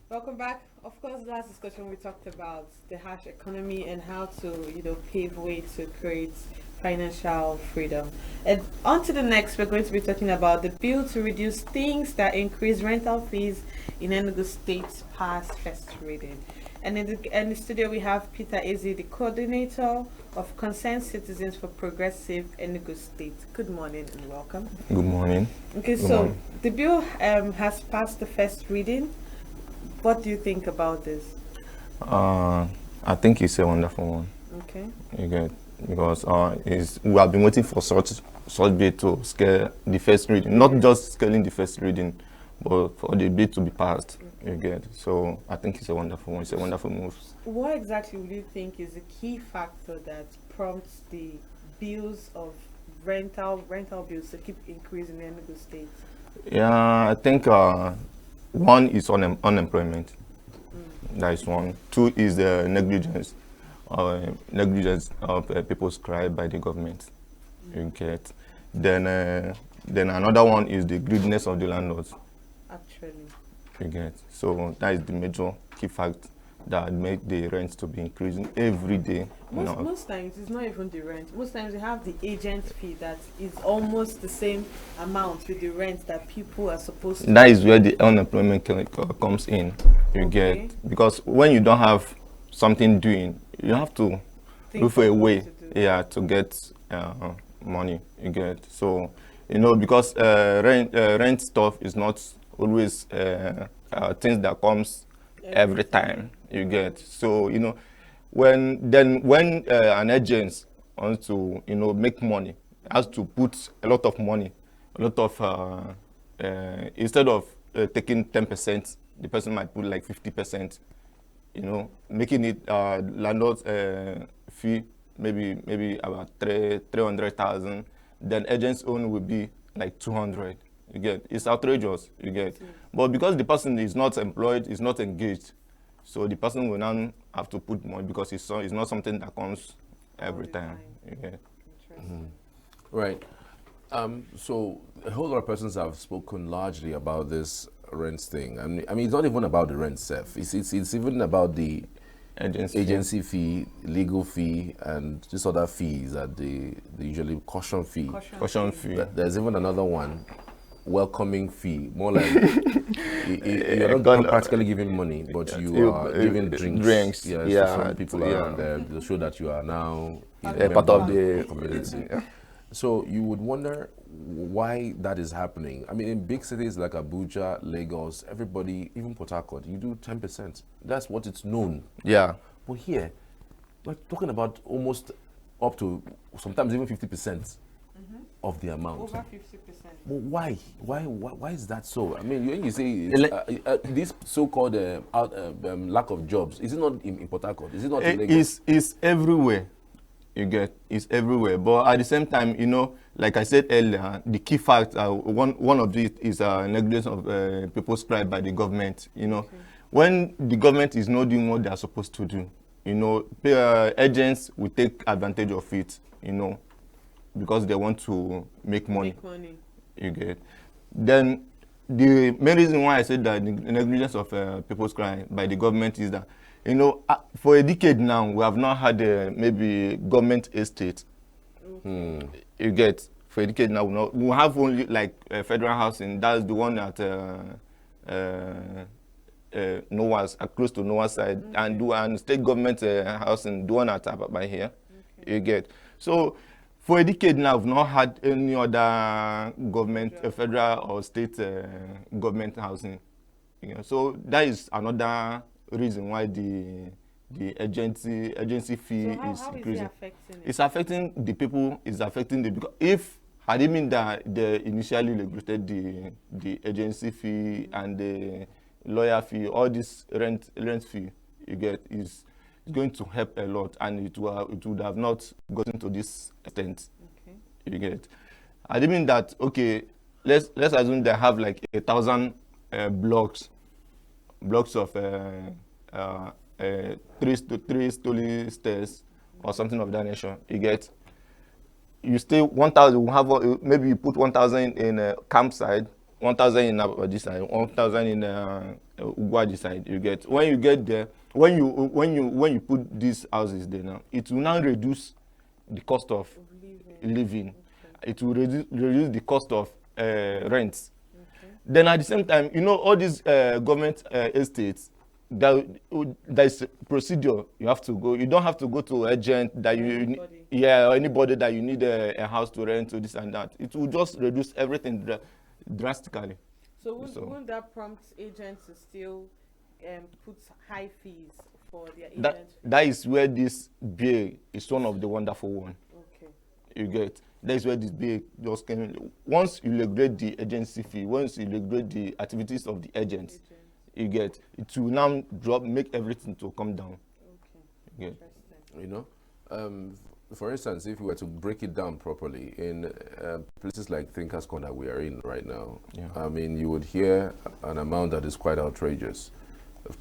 Welcome back. Of course, last discussion we talked about the harsh economy and how to, pave way to create financial freedom. And on to the next, we're going to be talking about the bill to reduce things that increase rental fees in Enugu State past first reading. And in the studio, we have Peter Ezih, the coordinator of Concerned Citizens for Progressive Enugu State. Good morning and welcome. Good morning. Okay, Good so morning. the bill has passed the first reading. What do you think about this? I think it's a wonderful one. Okay. You get because we have been waiting for such bill to scale the first reading, not just scaling the first reading, but for the bill to be passed. You get so I think it's a wonderful one. It's a wonderful move. What exactly would you think is the key factor that prompts the bills of rental bills to keep increasing in Enugu State? Yeah, I think one is unemployment. That is one. Two is the negligence of people's crime by the government. You get. Then another one is the greediness of the landlords. Actually. You get. So that is the major key fact that make the rent to be increasing every day. Most times it's not even the rent. Most times you have the agent fee that is almost the same amount with the rent that people are supposed to. That is where the unemployment comes in. You Okay. get, because when you don't have something doing, you have to look for a way, to get money. You get. So because rent stuff is not always things that comes every time. You get. So when an agent wants to make money, has to put a lot of money, a lot of instead of taking 10%, the person might put like 50%. Making it landlord's fee maybe about 300,000. Then agent's own will be like 200. You get. It's outrageous. You get. But because the person is not employed, is not engaged, so the person will now have to put more because it's not something that comes every time. You get. Right. So a whole lot of persons have spoken largely about this rent thing. I mean, it's not even about the rent itself. It's even about the agency fee, legal fee, and just other fees that they usually caution fee. Caution fee. There's even another one, welcoming fee. More like you're not practically giving money, but you are giving drinks. Yes, to some people around there to show that you are now a part of the community. So you would wonder why that is happening. I mean, in big cities like Abuja, Lagos, everybody, even Port Harcourt, you do 10%. That's what it's known. Yeah. But here, we're talking about almost up to sometimes even 50% of the amount. Over 50%. But why? Why is that so? I mean, when you say this so-called lack of jobs, is it not in Port Harcourt? Is it not in Lagos? It's everywhere. You get. It's everywhere. But at the same time, like I said earlier, the key fact, one of it is negligence of people's crime by the government. When the government is not doing what they are supposed to do, agents will take advantage of it. Because they want to make money. You get. Then the main reason why I said that the negligence of people's crime by the government is that, for a decade now, we have not had maybe government estate. You get. For a decade now, we have only like federal housing. That's the one at Noah's, close to Noah's side, and state government housing, the one at by here. You get. So for a decade now, we've not had any other government, federal or state government housing. So that is another reason why the agency fee is increasing. It's affecting the people. It's affecting because if had it been that they initially regulated the agency fee and the lawyer fee, all this rent fee you get is going to help a lot, and it would have not gotten to this extent. Okay. You get. I mean that let's assume they have like 1,000 blocks of three-story stairs or something of that nature. You get. You stay 1,000. Maybe you put 1,000 in a campsite, 1,000 in Abaji side, 1,000 in Ugwaji side. You get, when you get there, when you put these houses there now, it will now reduce the cost of living. Okay. It will reduce the cost of rents. Okay. Then at the same time, you know, all these government estates, there is a procedure you have to go. You don't have to go to an agent that or anybody that you need a house to rent or this and that. It will just reduce everything drastically. So wouldn't that prompt agents to still put high fees for their agents? That is where this bill is one of the wonderful one. Okay. You get. That is where this bill just came in. Once you regulate the agency fee, once you regulate the activities of the agents, you get, it will now make everything to come down. Okay. You You know, for instance, if we were to break it down properly in places like Thinkers Corner we are in right now, I mean, you would hear an amount that is quite outrageous.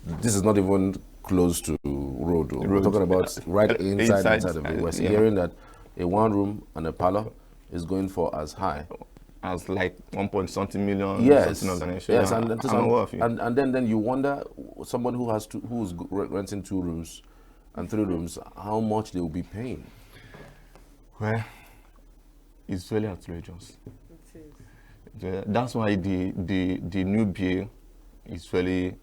This is not even close to road. We're talking about right inside of it. We're hearing that a one room and a parlor is going for as high as like 1 point something million. Yes, yes, and then you wonder, someone who's renting 2 rooms and 3 rooms, how much they will be paying. Well, it's really outrageous. It is. That's why the new bill is really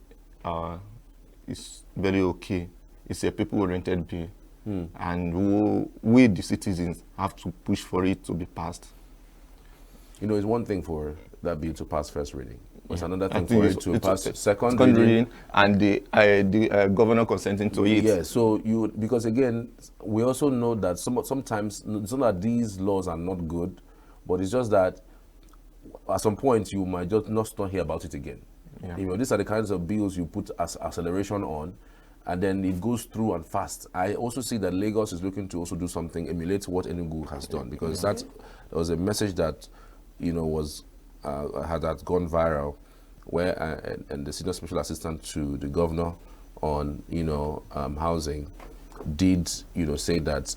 okay. It's a people-oriented bill, and we the citizens have to push for it to be passed. You know, it's one thing for that bill to pass first reading. It's another thing for it to pass second reading, and the governor consenting to it. Yeah, so because again, we also know that sometimes it's not that these laws are not good, but it's just that at some point you might just not hear about it again. Yeah. You know, these are the kinds of bills you put as acceleration on, and then it goes through and fast. I also see that Lagos is looking to also do something, emulate what Enugu has done, because there was a message that, you know, was had gone viral, where and the senior special assistant to the governor on, you know, housing did, you know, say that,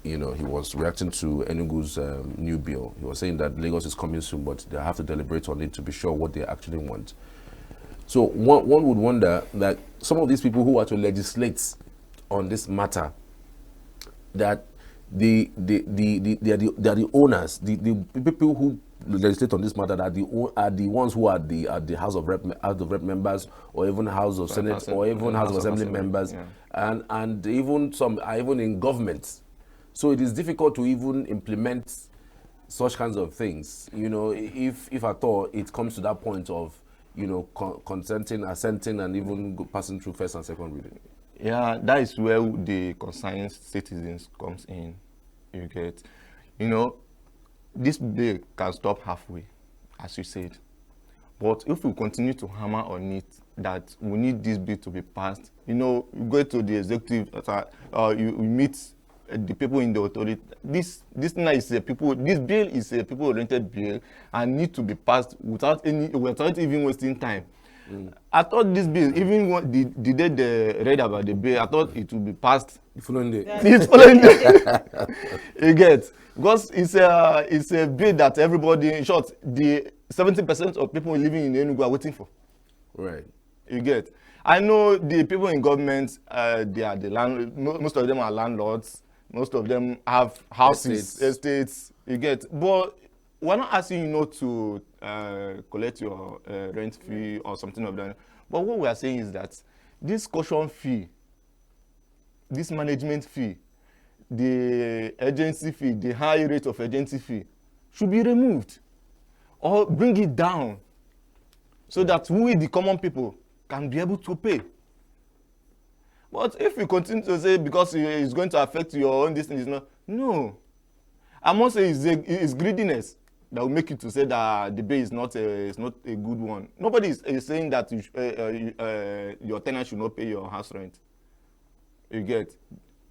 you know, he was reacting to Enugu's new bill. He was saying that Lagos is coming soon, but they have to deliberate on it to be sure what they actually want. So one would wonder that some of these people who are to legislate on this matter, that they are the owners, the people who legislate on this matter are the ones who are the House of Rep members, or even House of Senate, or even House of Assembly members, and even some are even in government. So it is difficult to even implement such kinds of things, you know, if at all it comes to that point of, you know, consenting, assenting, and even passing through first and second reading. Yeah, that is where the concerned citizens comes in. You get, you know, this bill can stop halfway, as you said. But if we continue to hammer on it, that we need this bill to be passed, you know, you go to the executive, you meet the people in the authority. This bill is a people-oriented bill and need to be passed without even wasting time. I thought this bill, even the day they read about the bill, I thought it would be passed the following day. It's following day. You get, because it's a bill that everybody, in short, the 70% of people living in Enugu are waiting for. Right. You get. I know the people in government, they are the most of them are landlords. Most of them have houses, estates. You get. But we're not asking you not to collect your rent fee or something of that. But what we are saying is that this caution fee, this management fee, the agency fee, the high rate of agency fee should be removed or bring it down so that we, the common people, can be able to pay. But if you continue to say because it's going to affect your own destiny, no. I must say it's greediness that will make you to say that the bill is not a good one. Nobody is saying that your tenant should not pay your house rent. You get.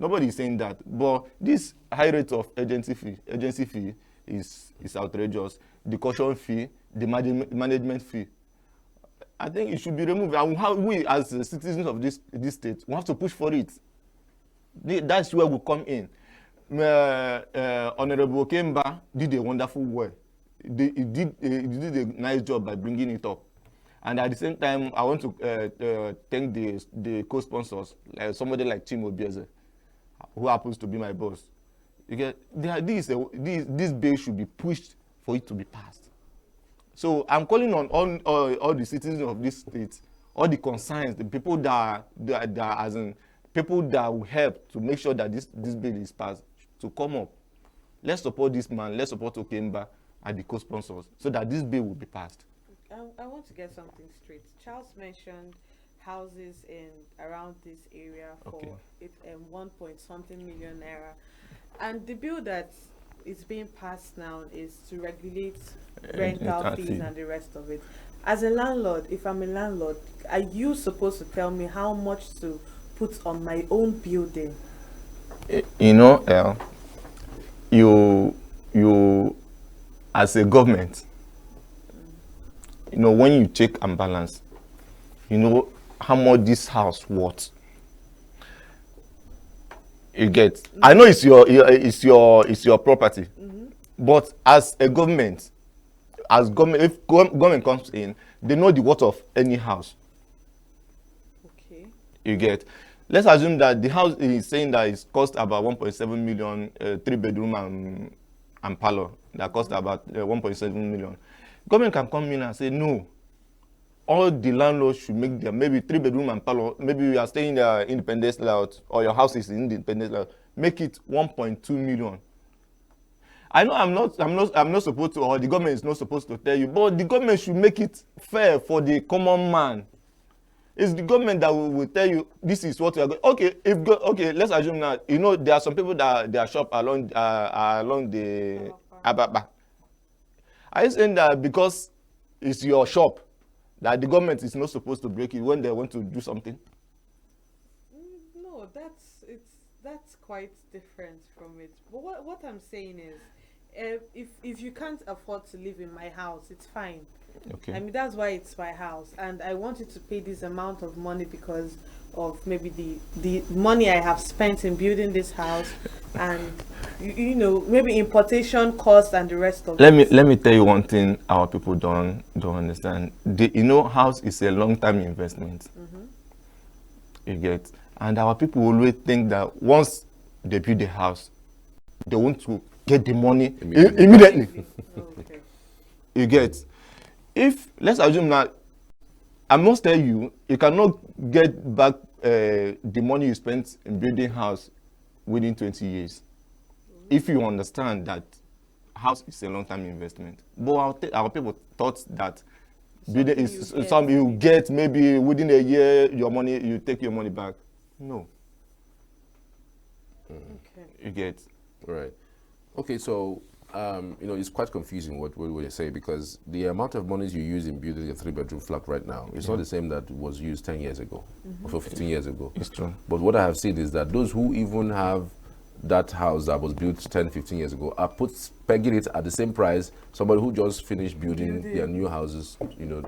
Nobody is saying that. But this high rate of agency fee is outrageous. The caution fee, the management fee, I think it should be removed. And we as citizens of this state, we have to push for it. That's where we come in. Honorable Kemba did a wonderful work. he did a nice job by bringing it up. And at the same time, I want to thank the co-sponsors, like somebody like Ezih, who happens to be my boss. You get the idea is this bill should be pushed for it to be passed. So I'm calling on all the citizens of this state, all the concerns, the people that as in people that will help to make sure that this bill is passed, to come up. Let's support this man. Let's support Okemba and the co-sponsors so that this bill will be passed. I want to get something straight. Charles mentioned houses in around this area for 1 point something million naira, and the bill that is being passed now is to regulate rental fees and the rest of it. As a landlord, if I'm a landlord, are you supposed to tell me how much to put on my own building? You know, you as a government, you know, when you check and balance, you know how much this house worth. You get. I know it's your property, but as a government, if government comes in, they know the worth of any house. Okay. You get. Let's assume that the house is saying that it's cost about 1.7 million, 3-bedroom and parlor that cost about 1.7 million. Government can come in and say no. All the landlords should make their maybe 3-bedroom and parlor. Maybe you are staying in the independence layout or your house is in the independence layout. Make it 1.2 million. I know I'm not supposed to, or the government is not supposed to tell you, but the government should make it fair for the common man. It's the government that will tell you this is what we are going. Okay, let's assume now. You know there are some people that their shop along the Ababa. Are you saying that because it's your shop that the government is not supposed to break it when they want to do something? No, that's quite different from it. But what I'm saying is, if you can't afford to live in my house, it's fine. Okay. I mean, that's why it's my house, and I wanted to pay this amount of money because of maybe the money I have spent in building this house, and you know, maybe importation costs and the rest of it. Let me tell you one thing our people don't understand. House is a long-term investment. You get, and our people always think that once they build a house, they want to get the money immediately. Okay. You get. If let's assume that I must tell you, you cannot get back the money you spent in building house within 20 years. If you understand that house is a long-term investment. But our people thought that building is something you get maybe within a year, you take your money back. No. Okay. You get. Right. Okay, so it's quite confusing what you say, because the amount of monies you use in building a 3-bedroom flat right now is not the same that was used 10 years ago or 15 years ago. It's true. But what I have seen is that those who even have that house that was built 10, 15 years ago are pegging it at the same price somebody who just finished building their new houses,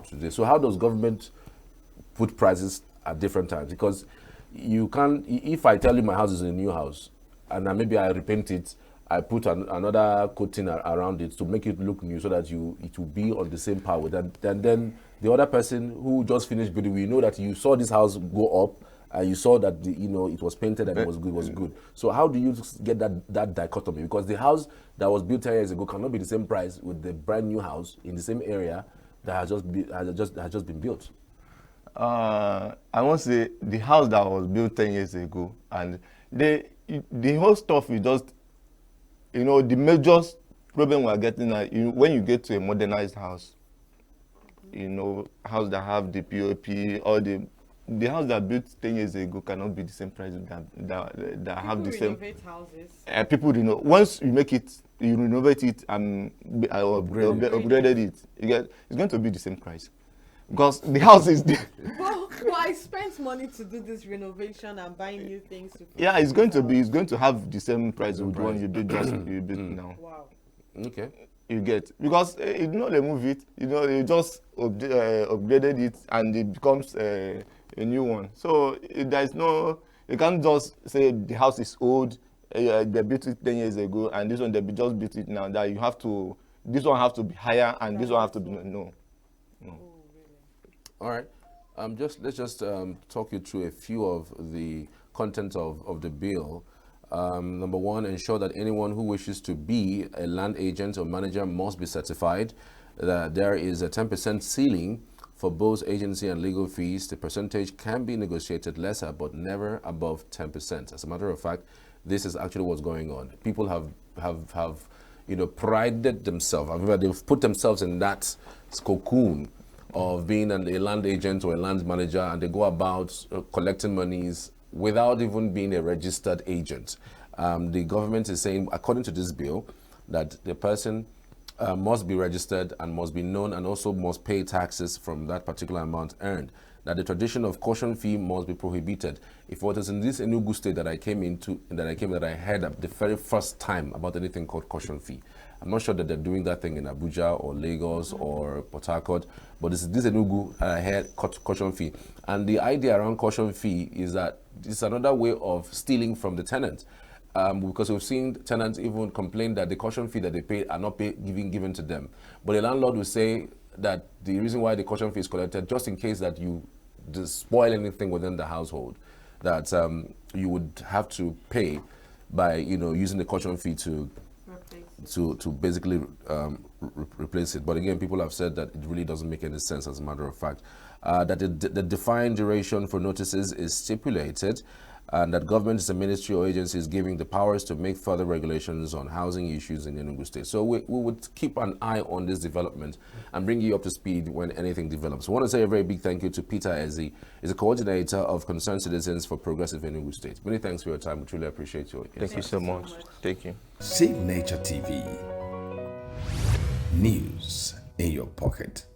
today. So how does government put prices at different times? Because you can't, if I tell you my house is a new house and maybe I repaint it, I put another coating around it to make it look new so that it will be on the same par with that. Then the other person who just finished building, we know that you saw this house go up and you saw that it was painted and it was good. So how do you get that dichotomy? Because the house that was built 10 years ago cannot be the same price with the brand new house in the same area that has just been built. I want to say the house that was built 10 years ago, and the whole stuff is just, the major problem we are getting at, when you get to a modernized house, house that have the POP, or the house that built 10 years ago cannot be the same price that have the same. People renovate houses. People once you make it, you renovate it and upgraded it. It's going to be the same price, because the house is there. Well, I spent money to do this renovation and buying new things. It's going to have the same price with one you build now. Wow. Okay. You get, because you remove it, you just upgraded it and it becomes a new one. So there is no, you can't just say the house is old, they built it 10 years ago and this one they just built it now. That you have to this one have to be higher and this one have to be no. All right. Let's just talk you through a few of the content of the bill. Number one, ensure that anyone who wishes to be a land agent or manager must be certified. That there is a 10% ceiling for both agency and legal fees. The percentage can be negotiated lesser, but never above 10%. As a matter of fact, this is actually what's going on. People have prided themselves. I mean, they've put themselves in that cocoon of being a land agent or a land manager, and they go about collecting monies without even being a registered agent. The government is saying, according to this bill, that the person must be registered and must be known, and also must pay taxes from that particular amount earned. That the tradition of caution fee must be prohibited. If it was in this Enugu state that I heard the very first time about anything called caution fee. I'm not sure that they're doing that thing in Abuja or Lagos or Port Harcourt, but this Enugu I heard caution fee. And the idea around caution fee is that it's another way of stealing from the tenant. Because we've seen tenants even complain that the caution fee that they pay are not given to them. But the landlord will say that the reason why the caution fee is collected, just in case that you spoil anything within the household, that you would have to pay by using the caution fee to basically replace it. But again, people have said that it really doesn't make any sense, as a matter of fact. That the defined duration for notices is stipulated, and that government is a ministry or agency is giving the powers to make further regulations on housing issues in Enugu State. So we would keep an eye on this development and bring you up to speed when anything develops. I want to say a very big thank you to Peter Ezih. He's a coordinator of Concerned Citizens for Progressive Enugu State. Many thanks for your time. We truly appreciate your insights. Thank you so much. Thank you. Save Nature TV. News in your pocket.